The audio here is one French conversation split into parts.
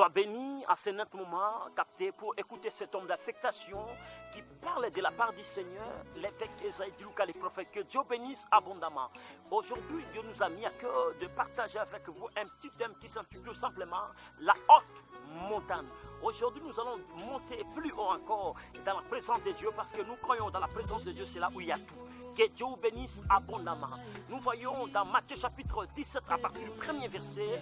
Sois béni à ce net moment capté pour écouter cet homme d'affectation qui parle de la part du Seigneur, l'évêque Esaïe Dilouka, les prophètes. Que Dieu bénisse abondamment. Aujourd'hui, Dieu nous a mis à cœur de partager avec vous un petit thème qui s'intitule simplement la haute montagne. Aujourd'hui, nous allons monter plus haut encore dans la présence de Dieu parce que nous croyons dans la présence de Dieu, c'est là où il y a tout. Que Dieu vous bénisse abondamment. Nous voyons dans Matthieu chapitre 17 à partir du premier verset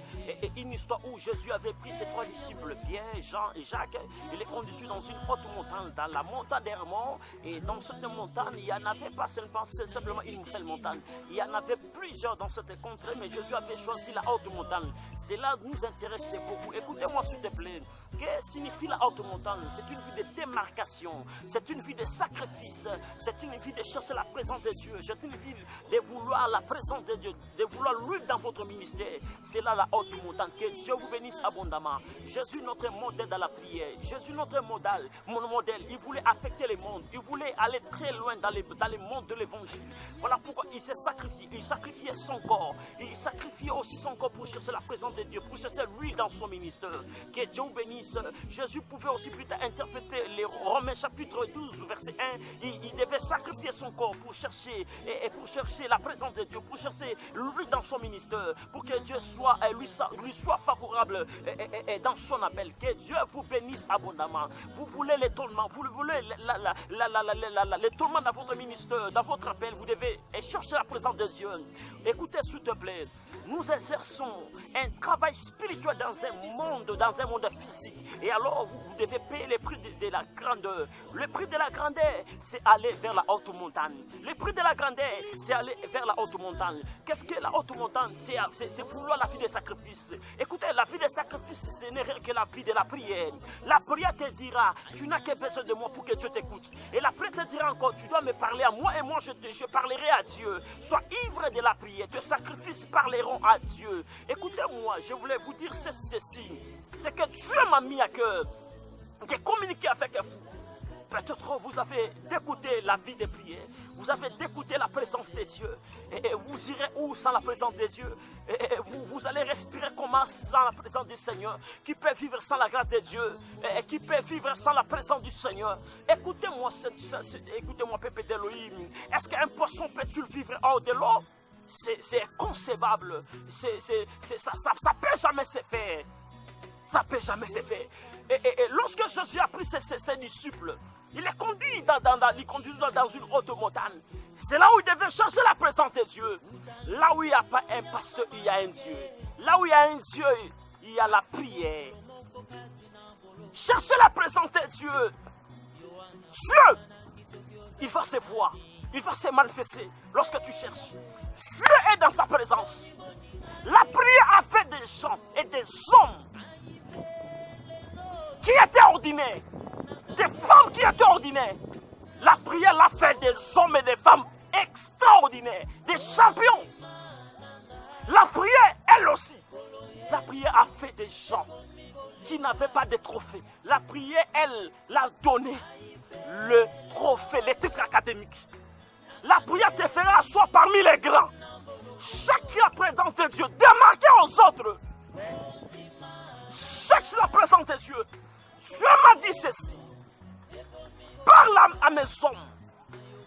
une histoire où Jésus avait pris ses trois disciples, Pierre, Jean et Jacques, et les conduisit dans une haute montagne, dans la montagne d'Hermon. Et dans cette montagne, il n'y en avait pas simplement une seule montagne. Il y en avait plusieurs dans cette contrée, mais Jésus avait choisi la haute montagne. Cela nous intéresse beaucoup. Écoutez-moi s'il te plaît. Que signifie la haute montagne? C'est une vie de démarcation, c'est une vie de sacrifice, c'est une vie de chercher la présence de Dieu, c'est une vie de vouloir la présence de Dieu, de vouloir lui dans votre ministère. C'est là la haute montagne. Que Dieu vous bénisse abondamment. Jésus, notre modèle dans la prière, Jésus, notre modèle, il voulait affecter le monde, il voulait aller très loin dans les mondes de l'évangile. Voilà pourquoi il s'est sacrifié, il sacrifiait son corps, il sacrifiait aussi son corps pour chercher la présence de Dieu, pour chercher lui dans son ministère. Que Dieu vous bénisse. Jésus pouvait aussi plus tard interpréter les Romains chapitre 12 verset 1. Il devait sacrifier son corps pour chercher pour chercher la présence de Dieu, pour chercher lui dans son ministère, pour que Dieu lui soit favorable dans son appel. Que Dieu vous bénisse abondamment. Vous voulez l'étonnement, vous voulez l'étonnement dans votre ministère, dans votre appel, vous devez chercher la présence de Dieu. Écoutez s'il te plaît, nous exerçons un travail spirituel dans un monde physique. Et alors vous devez payer le prix de la grandeur. Le prix de la grandeur, c'est aller vers la haute montagne. Le prix de la grandeur, c'est aller vers la haute montagne. Qu'est-ce que la haute montagne? C'est vouloir la vie de sacrifice. Écoutez, la vie de sacrifice, ce n'est rien que la vie de la prière. La prière te dira, tu n'as que besoin de moi pour que Dieu t'écoute. Et la prière te dira encore, tu dois me parler à moi et moi je parlerai à Dieu. Sois ivre de la prière, tes sacrifices parleront à Dieu. Écoutez-moi, je voulais vous dire ceci. C'est que Dieu m'a mis à cœur de communiquer avec vous. Peut-être vous avez d'écouter la vie des prières, vous avez d'écouter la présence de Dieu. Et vous irez où sans la présence de Dieu? Et vous allez respirer comment sans la présence du Seigneur? Qui peut vivre sans la grâce de Dieu? Et qui peut vivre sans la présence du Seigneur? Écoutez-moi, Pépé d'Elohim. Est-ce qu'un poisson peut-il vivre hors de l'eau? C'est inconcevable. Ça peut jamais se faire. Ça peut jamais se faire. Et lorsque Jésus a pris ses disciples, il les conduit dans une haute montagne. C'est là où il devait chercher la présence de Dieu. Là où il n'y a pas un pasteur, il y a un Dieu. Là où il y a un Dieu, il y a la prière. Cherchez la présence de Dieu. Dieu, il va se voir. Il va se manifester lorsque tu cherches. Dieu est dans sa présence. La prière a fait des gens et des hommes qui étaient ordinaires, des femmes qui étaient ordinaires. La prière l'a fait des hommes et des femmes extraordinaires, des champions. La prière, elle aussi, la prière a fait des gens qui n'avaient pas de trophée. La prière, elle, l'a donné le trophée, les titres académiques. La prière te fera asseoir parmi les grands. Cherche la présence de Dieu, démarquez aux autres. Cherche la présence de Dieu. Dieu m'a dit ceci. Parle à mes hommes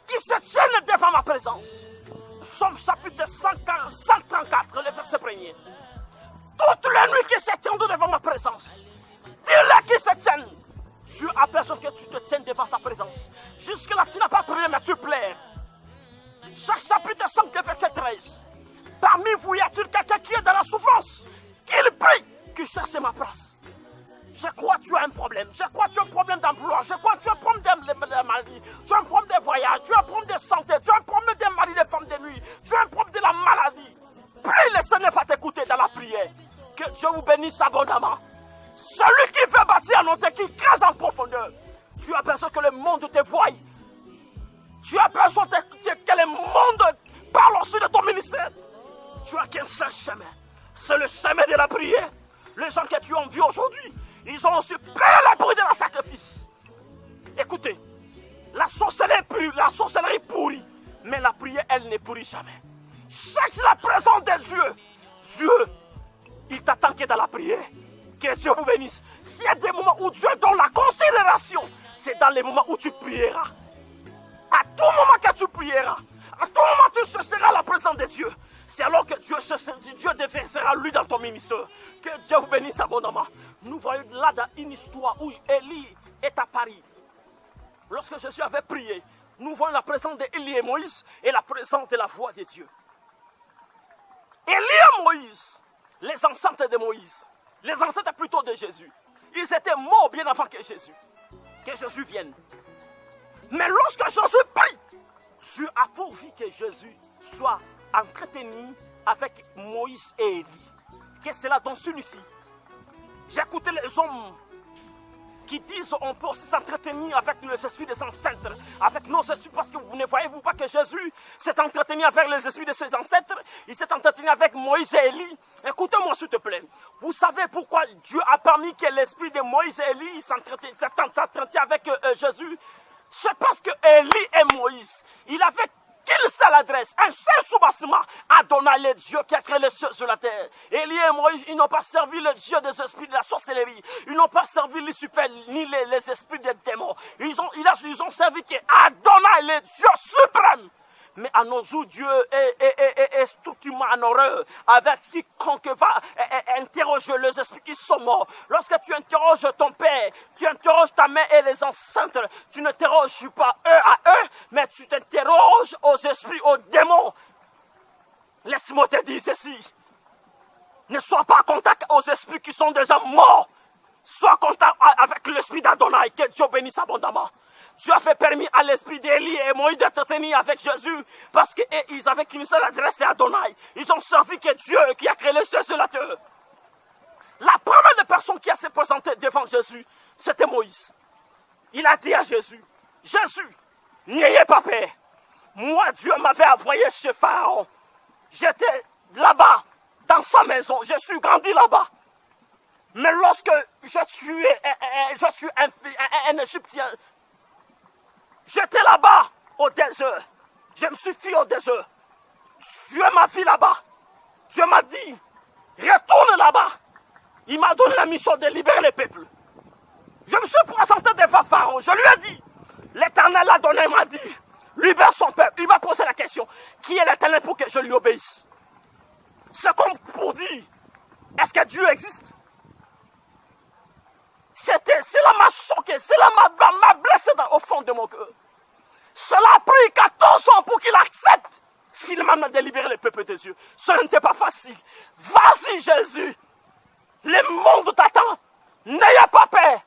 qui se tiennent devant ma présence. Somme chapitre 134, le verset 1er. Toutes les nuits qui se tiennent devant ma présence. Dis-les qui se tiennent. Dieu a besoin que tu te tiennes devant sa présence. Jusque-là, tu n'as pas prié, mais tu pleures. Chaque chapitre 5, verset 13. Parmi vous, y a-t-il quelqu'un qui est dans la souffrance? Qu'il prie, qu'il cherche ma place. Je crois que tu as un problème. Je crois que tu as un problème d'emploi. Je crois que tu as un problème de maladie. Tu as un problème de voyage. Tu as un problème de santé. Tu as un problème de mari, de femme de nuit. Tu as un problème de la maladie. Prie, le Seigneur va t'écouter dans la prière. Que Dieu vous bénisse abondamment. Celui qui veut bâtir un hôtel, qui crase en profondeur. Tu as besoin que le monde te voie. Tu as besoin que le monde parle aussi de ton ministère. Tu as qu'un seul chemin. C'est le chemin de la prière. Les gens que tu as en vie aujourd'hui, ils ont aussi payé le prix de la sacrifice. Écoutez, la sorcellerie pourrit, mais la prière, elle ne pourrit jamais. Cherche la présence de Dieu. Dieu, il t'attend que dans la prière. Que Dieu vous bénisse. S'il y a des moments où Dieu donne la considération, c'est dans les moments où tu prieras. À tout moment que tu prieras, à tout moment tu chercheras la présence de Dieu. C'est alors que Dieu déversera lui dans ton ministère. Que Dieu vous bénisse abondamment. Nous voyons là dans une histoire où Élie est à Paris. Lorsque Jésus avait prié, nous voyons la présence d'Élie et Moïse et la présence de la voix de Dieu. Élie et Moïse, les ancêtres de Moïse, les ancêtres plutôt de Jésus, ils étaient morts bien avant que Jésus vienne. Mais lorsque Jésus prie, Dieu a pourvu que Jésus soit entretenu avec Moïse et Élie. Que cela donc signifie. J'ai écouté les hommes qui disent on peut s'entretenir avec les esprits des ancêtres, avec nos esprits, parce que vous ne voyez-vous pas que Jésus s'est entretenu avec les esprits de ses ancêtres, il s'est entretenu avec Moïse et Élie. Écoutez-moi s'il te plaît. Vous savez pourquoi Dieu a permis que l'esprit de Moïse et Élie s'entretienne avec Jésus? C'est parce que Élie et Moïse, il avait qu'une seule adresse, un seul soubassement, Adonai, le Dieu qui a créé les cieux sur la terre. Élie et Moïse, ils n'ont pas servi le Dieu des esprits de la sorcellerie. Ils n'ont pas servi Lucifer ni les esprits des démons. Ils ont servi que Adonai, le Dieu suprême. Mais à nos jours, Dieu est strictement en horreur avec quiconque va interroger les esprits qui sont morts. Lorsque tu interroges ton père, tu interroges ta mère et les ancêtres, tu n'interroges pas eux à eux, mais tu t'interroges aux esprits, aux démons. Laisse-moi te dire ceci. Ne sois pas en contact aux esprits qui sont déjà morts. Sois en contact avec l'esprit d'Adonai, que Dieu bénisse abondamment. Dieu a fait permis à l'esprit d'Élie et Moïse d'être tenus avec Jésus parce qu'ils avaient qu'une seule adresse à Adonai. Ils ont servi que Dieu qui a créé les cieux sur la terre. La première personne qui a se présentée devant Jésus, c'était Moïse. Il a dit à Jésus, Jésus, n'ayez pas peur. Moi, Dieu m'avait envoyé chez Pharaon. J'étais là-bas, dans sa maison. Je suis grandi là-bas. Mais lorsque je suis un Égyptien, j'étais là-bas au désert. Je me suis fié au désert. Dieu m'a vu là-bas. Dieu m'a dit, retourne là-bas. Il m'a donné la mission de libérer le peuple. Je me suis présenté devant Pharaon. Je lui ai dit, l'Éternel a donné, m'a dit, libère son peuple. Il va poser la question, qui est l'Éternel pour que je lui obéisse? C'est comme pour dire, est-ce que Dieu existe? Cela m'a choqué, cela m'a blessé au fond de mon cœur. Cela a pris 14 ans pour qu'il accepte finalement de libérer le peuple des yeux. Ce n'était pas facile. Vas-y Jésus, le monde t'attend. N'ayez pas peur.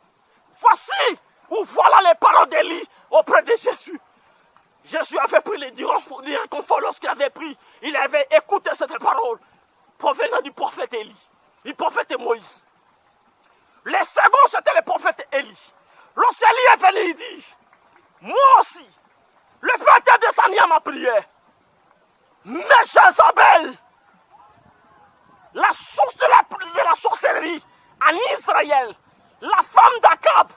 Voici ou voilà les paroles d'Élie auprès de Jésus. Jésus avait pris les réconfort lorsqu'il avait pris. Il avait écouté cette parole provenant du prophète Élie, du prophète Moïse. Les seconds, c'était le prophète Élie. Lorsqu'Élie est venu, il dit, moi aussi, le Père était descendu à ma prière. Mais Jézabel, la source de la sorcellerie en Israël, la femme d'Akab,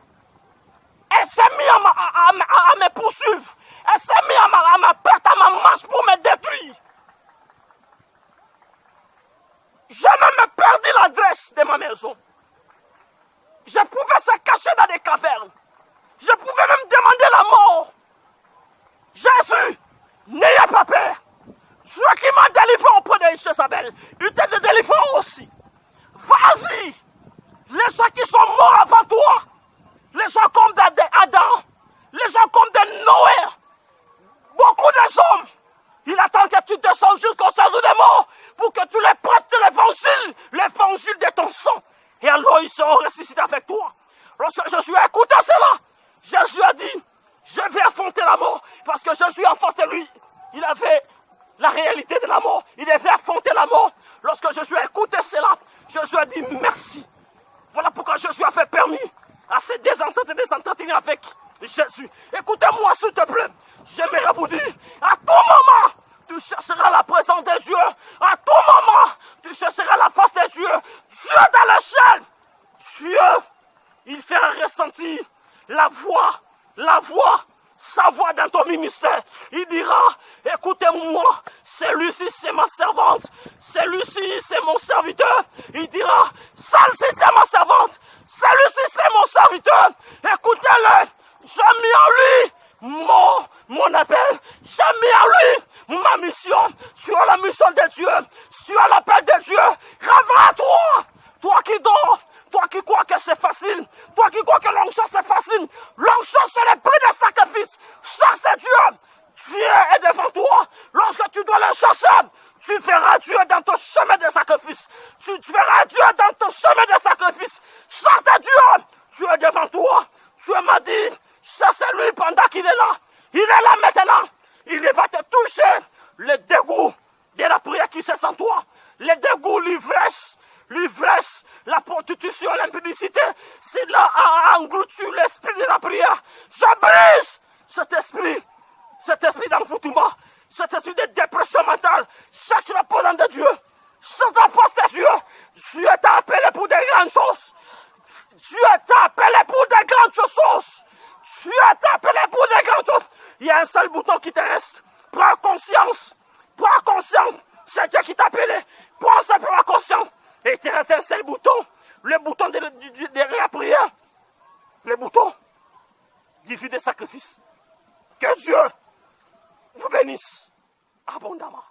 elle s'est mise à me poursuivre. Elle s'est mise à me perdre à ma marche pour me détruire. Je même perdu l'adresse de ma maison. Je pouvais se cacher dans des cavernes. Je pouvais même demander la mort. Jésus, n'ayez pas peur. Dieu qui m'a délivré auprès de Jézabel, il te délivrera aussi. Vas-y. Les gens qui sont morts avant toi, les gens comme Adam, les gens comme Noé, beaucoup de hommes, il attend que tu descendes jusqu'au séjour des morts pour que tu les prêches l'évangile de ton sang. Et alors ils seront ressuscités avec toi. Lorsque Jésus a écouté cela, Jésus a dit, je vais affronter la mort. Parce que Jésus en face de lui, il avait la réalité de la mort. Il devait affronter la mort. Lorsque Jésus a écouté cela, Jésus a dit merci. Voilà pourquoi Jésus a fait permis à ces deux ancêtres de s'entretenir avec Jésus. Écoutez-moi s'il te plaît. J'aimerais vous dire, à tout moment, tu chercheras la présence de Dieu. À tout moment, tu chercheras la face de Dieu. Dieu dans le ciel. Dieu, il fera ressentir la voix sa voix dans ton ministère. Il dira, écoutez-moi, celui-ci c'est ma servante, celui-ci c'est mon serviteur. Il dira, celle-ci c'est ma servante, celui-ci c'est mon serviteur. Écoutez-le, j'ai mis en lui mon appel, j'ai mis en lui ma mission. Tu as la mission de Dieu, tu as l'appel de Dieu. Réveille-toi, toi qui dors. Toi qui crois que c'est facile, toi qui crois que l'onction c'est facile, l'onction c'est le prix de sacrifice. Cherche de Dieu, Dieu est devant toi. Lorsque tu dois le chercher, tu verras Dieu dans ton chemin de sacrifice. Tu verras Dieu dans ton chemin de sacrifice. Cherche de Dieu, Dieu est devant toi. Dieu m'a dit, cherche-lui pendant qu'il est là. Il est là maintenant. Il va te toucher. Le dégoût de la prière qui cesse en toi. Le dégoût, l'ivresse, la prostitution, l'impudicité, c'est là à engloutir l'esprit de la prière. Je brise cet esprit d'envoûtement, cet esprit de dépression mentale. Cherche la parole de Dieu, cherche la force de Dieu. Dieu t'a appelé pour des grandes choses. Dieu t'a appelé pour des grandes choses. Dieu t'a appelé pour des grandes choses. Il y a un seul bouton qui te reste. Prends conscience, c'est Dieu qui t'a appelé. Prends simplement conscience. Et il te reste un seul bouton, le bouton de la prière, le bouton du vie de sacrifice. Que Dieu vous bénisse abondamment.